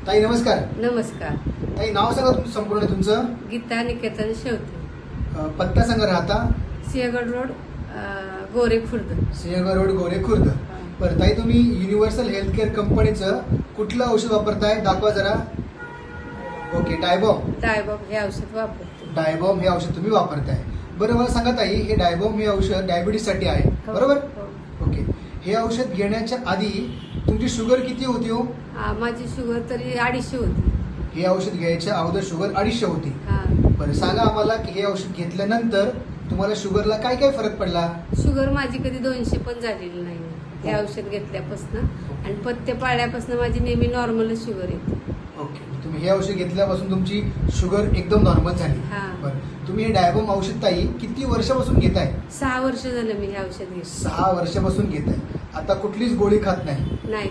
ताई नमस्कार. नमस्कार. ताई नाव सांगा संपूर्ण तुमचं. गीता निकेतन शेवते. पत्ता सांगा. राहता सिंहगड रोड, गोरे खुर्द. सिंहगड रोड, गोरे खुर्द. बरं ताई, तुम्ही युनिव्हर्सल हेल्थ केअर कंपनीचं कुठलं औषध वापरताय दाखवा जरा. ओके, डायबॉम. डायबॉम हे औषध वापरतो. डायबॉम हे औषध तुम्ही वापरताय. बरं मला सांगा ताई, हे डायबॉम हे औषध डायबिटीस साठी आहे बरोबर? ओके, हे औषध घेण्याच्या आधी तुमची शुगर किती होती हो? माझी शुगर तरी 250 होती. हे औषध घ्यायच्या अगोदर शुगर 250 होती. हा. बरं सांगा आम्हाला की हे औषध घेतल्यानंतर तुम्हाला शुगरला काय काय फरक पडला? शुगर माझी कधी 200 पण झालेली नाही हे औषध घेतल्यापासून, आणि पथ्य पाळल्यापासून माझी नेहमी नॉर्मल शुगर येते. ओके, तुम्ही हे औषध घेतल्यापासून तुमची शुगर एकदम नॉर्मल झाली. हा. बरं, तुम्ही हे डायबॉम औषध ताई किती वर्षापासून घेताय? 6 वर्ष झालं मी हे औषध घेत. 6 वर्षापासून घेताय. आता कुठलीच गोळी खात नाही? नाही.